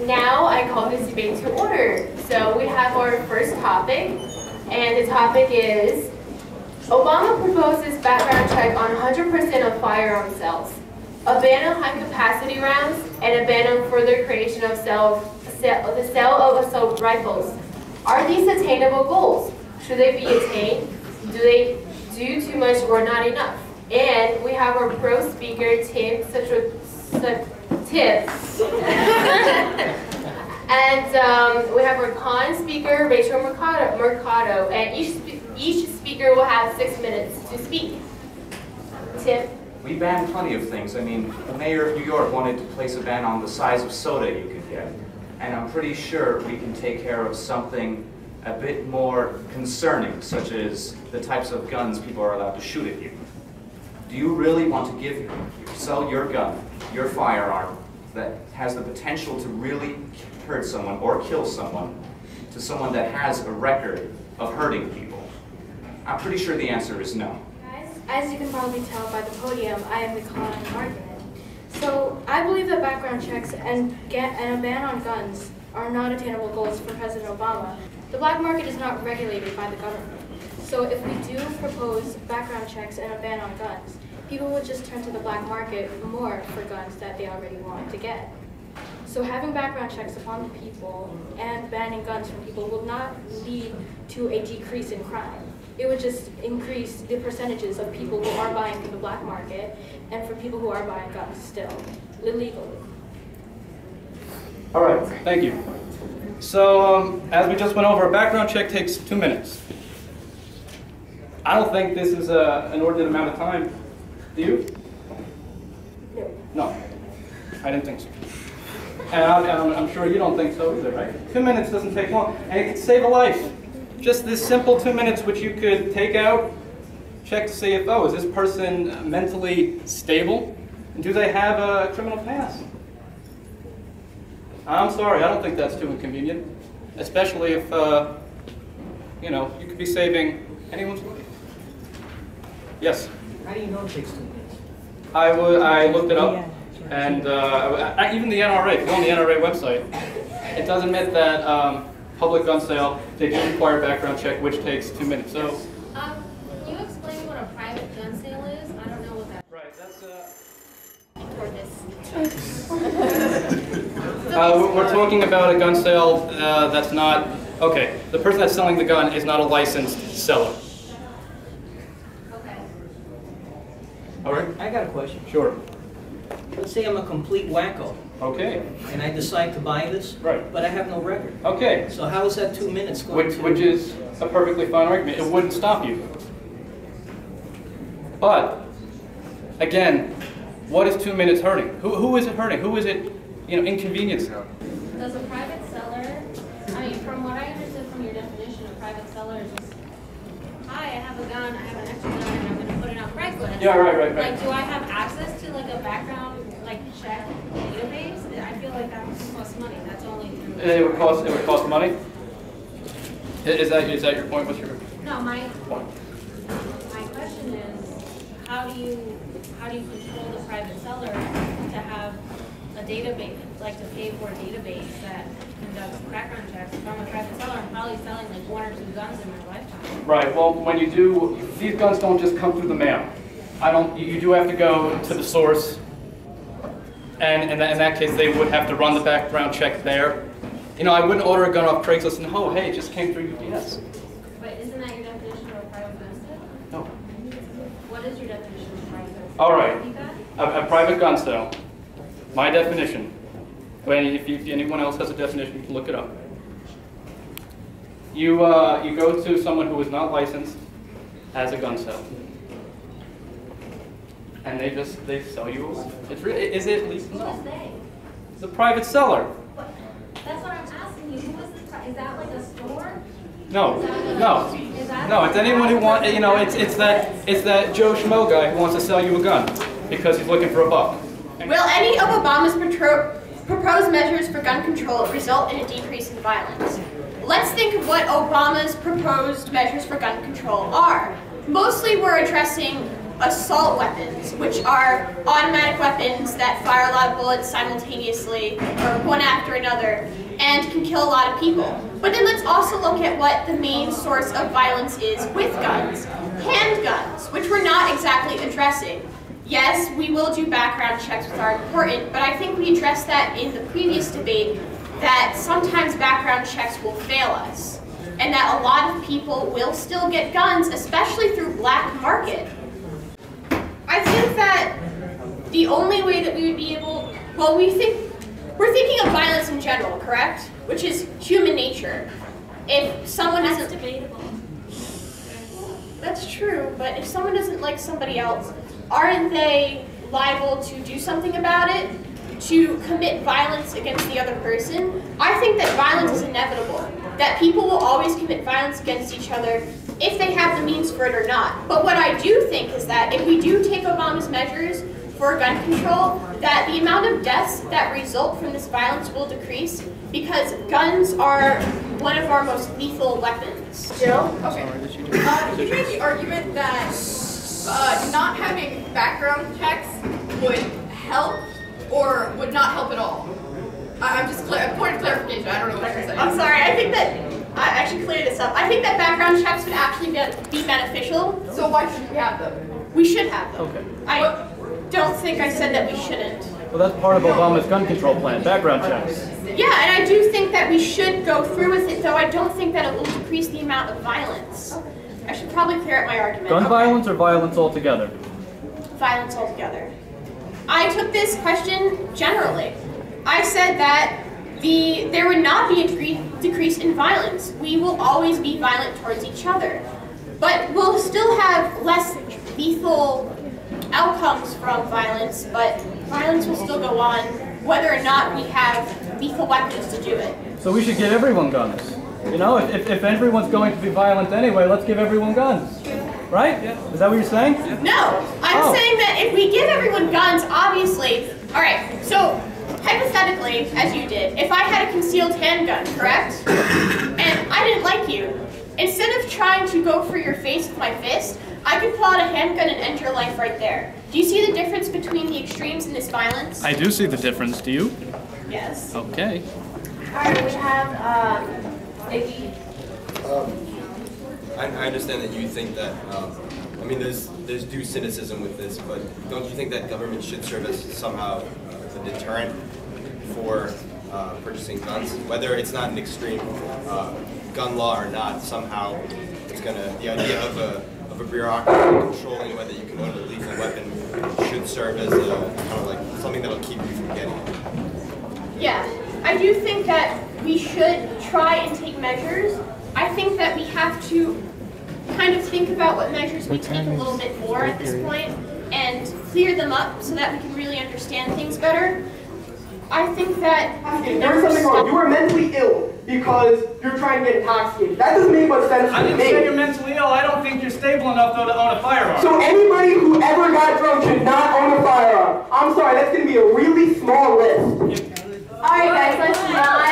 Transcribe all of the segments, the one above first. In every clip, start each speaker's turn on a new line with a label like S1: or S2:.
S1: Now I call this debate to order. So we have our first topic, and the topic is Obama proposes background check on 100% of firearm sales, a ban on high-capacity rounds, and a ban on further creation of the sale of assault rifles. Are these attainable goals? Should they be attained? Do they do too much or not enough? And we have our pro speaker, Tim, and we have our con speaker, Rachel Mercado, and each speaker will have 6 minutes to speak. Tim?
S2: We ban plenty of things. I mean, the mayor of New York wanted to place a ban on the size of soda you could get. And I'm pretty sure we can take care of something a bit more concerning, such as the types of guns people are allowed to shoot at you. Do you really want to sell your gun, your firearm, that has the potential to really hurt someone or kill someone, to someone that has a record of hurting people? I'm pretty sure the answer is no.
S3: Guys, as you can probably tell by the podium, I am the con argument. So I believe that background checks and a ban on guns are not attainable goals for President Obama. The black market is not regulated by the government. So if we do propose background checks and a ban on guns, people would just turn to the black market more for guns that they already want to get. So having background checks upon the people and banning guns from people will not lead to a decrease in crime. It would just increase the percentages of people who are buying from the black market and for people who are buying guns still, illegally.
S4: All right, thank you. So, as we just went over, a background check takes 2 minutes. I don't think this is an inordinate amount of time. Do you? No. I didn't think so. And I'm sure you don't think so either, right? 2 minutes doesn't take long, and it could save a life. Just this simple 2 minutes which you could take out, check to see if, oh, is this person mentally stable? And do they have a criminal past? I'm sorry, I don't think that's too inconvenient. Especially if, you know, you could be saving anyone's life. Yes?
S5: How do you know it takes 2 minutes?
S4: I looked it up, and even the NRA, if you go on the NRA website, it does admit that public gun sale, they do require a background check, which takes 2 minutes. So,
S6: can you explain what a private gun sale is? I don't know what that is.
S4: right, that's
S6: Toward
S4: we're talking about a gun sale that's not, okay, the person that's selling the gun is not a licensed seller.
S6: Okay.
S4: All right?
S5: I got a question.
S4: Sure.
S5: Let's say I'm a complete wacko,
S4: Okay.
S5: and I decide to buy this,
S4: Right.
S5: but I have no record.
S4: Okay.
S5: So how is that 2 minutes going to...
S4: Which is a perfectly fine argument. It wouldn't stop you. But, again, what is 2 minutes hurting? Who is it hurting? Who is it, you know, inconveniencing?
S6: Does a private seller, I mean, from what I understood from your definition, a private seller is just, hi, I have a gun, I have an extra gun, and I'm going to put it on Craigslist.
S4: Yeah, right.
S6: Like, do I have access to, like, a background, like, check database? I feel like that would cost money. That's only through...
S4: It would cost money? Is that your point? What's your
S6: No, my
S4: point?
S6: question is, how do you control the private seller to have a database, like to pay for a database that conducts background checks? If I'm a private seller, I'm probably selling like 1 or 2 guns in my lifetime.
S4: Right, well, when you do, these guns don't just come through the mail. You do have to go to the source, and in that case, they would have to run the background check there. You know, I wouldn't order a gun off Craigslist and, oh, hey, it just came through UPS.
S6: But isn't that your definition of a private gun sale?
S4: No.
S6: What is your definition of a private gun sale?
S4: All right,
S6: Repeat that?
S4: a private gun sale. My definition. If anyone else has a definition, you can look it up. You go to someone who is not licensed as a gun sale, and they sell you a gun. Is it legal?
S6: Who
S4: No.
S6: is they?
S4: The private seller.
S6: What? That's what I'm asking you. Who is this? Is that like a store?
S4: No, no,
S6: Is that
S4: no. It's anyone who wants. You know, it's that Joe Schmo guy who wants to sell you a gun because he's looking for a buck.
S1: Will any of Obama's proposed measures for gun control result in a decrease in violence? Let's think of what Obama's proposed measures for gun control are. Mostly we're addressing
S7: assault weapons, which are automatic weapons that fire a lot of bullets simultaneously, or one after another, and can kill a lot of people. But then let's also look at what the main source of violence is with guns. Handguns, which we're not exactly addressing. Yes, we will do background checks, which are important, but I think we addressed that in the previous debate, that sometimes background checks will fail us, and that a lot of people will still get guns, especially through black market. I think that the only way that we would be able, well, we're thinking of violence in general, correct? Which is human nature. If someone isn't
S6: debatable.
S7: That's true, but if someone doesn't like somebody else, aren't they liable to do something about it? To commit violence against the other person? I think that violence is inevitable. That people will always commit violence against each other if they have the means for it or not. But what I do think is that if we do take Obama's measures for gun control, that the amount of deaths that result from this violence will decrease because guns are one of our most lethal weapons.
S1: Jill?
S8: Okay. You made the argument that not having background checks would help or would not help at all. I'm just a point of clarification. I don't know what you're saying.
S7: I'm sorry. I think that I should clear this up. I think that background checks would actually be beneficial.
S8: So why shouldn't we have them?
S7: We should have them.
S4: Okay.
S7: I don't think I said that we shouldn't.
S4: Well, that's part of Obama's gun control plan, background checks.
S7: Yeah, and I do think that we should go through with it, though I don't think that it will decrease the amount of violence. I should probably clear up my argument.
S4: Gun violence or violence altogether?
S7: Violence altogether. I took this question generally. I said that there would not be a decrease in violence. We will always be violent towards each other. But we'll still have less lethal outcomes from violence, but violence will still go on whether or not we have lethal weapons to do it.
S4: So we should give everyone guns. You know, if everyone's going to be violent anyway, let's give everyone guns. Right? Yeah. Is that what you're saying?
S7: No, I'm saying that if we give everyone guns, obviously, all right, so hypothetically, as you did, if I had a concealed handgun, correct? And I didn't like you, instead of trying to go for your face with my fist, I could pull out a handgun and end your life right there. Do you see the difference between the extremes in this violence?
S4: I do see the difference. Do you?
S7: Yes.
S4: Okay.
S1: All right, we have Iggy.
S9: I understand that you think that, I mean, there's due cynicism with this, but don't you think that government should serve as somehow a deterrent for purchasing guns? Whether it's not an extreme gun law or not, somehow it's the idea of a bureaucracy controlling whether you can own a lethal weapon should serve as kind of like something that'll keep you from getting it.
S7: Yeah, I do think that we should try and take measures. I think that we have to kind of think about what measures we take a little bit more at this point and clear them up so that we can really understand things better. I think that
S10: there's something wrong. You are mentally ill because you're trying to get intoxicated. That doesn't make much sense to me.
S4: I didn't say you're mentally ill. I don't think you're stable enough, though, to own a firearm.
S10: So anybody who ever got drunk should not own a firearm. I'm sorry, that's going to be a really small list.
S1: All right, guys, let's move on.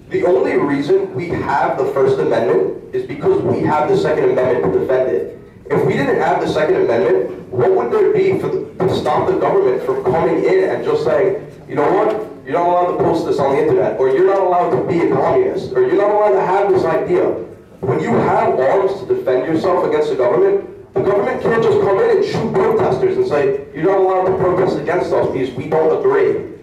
S11: The only reason we have the First Amendment is because we have the Second Amendment to defend it. If we didn't have the Second Amendment, what would there be to stop the government from coming in and just saying, you know what, you're not allowed to post this on the internet, or you're not allowed to be a communist, or you're not allowed to have this idea. When you have arms to defend yourself against the government can't just come in and shoot protesters and say, you're not allowed to protest against us because we don't agree.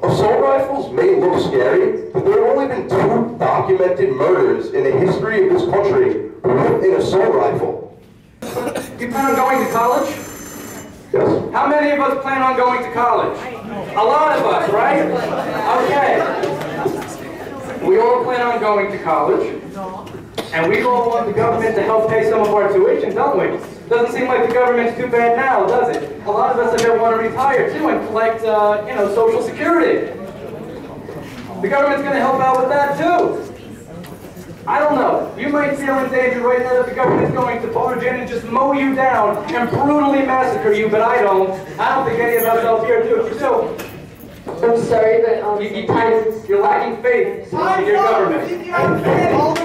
S11: Assault rifles may look scary, but there have only been 2 documented murders in the history of this country with an assault rifle.
S4: You plan on going to college?
S11: Yes.
S4: How many of us plan on going to college? A lot of us, right? Okay. We all plan on going to college. And we all want the government to help pay some of our tuition, don't we? Doesn't seem like the government's too bad now, does it? A lot of us have want to retire too and collect, Social Security. The government's going to help out with that too. I don't know. You might feel in danger right now that the government's going to barge in and just mow you down and brutally massacre you, but I don't. I don't think any of us else here do. So,
S1: I'm sorry, but
S4: you're lacking faith in your government.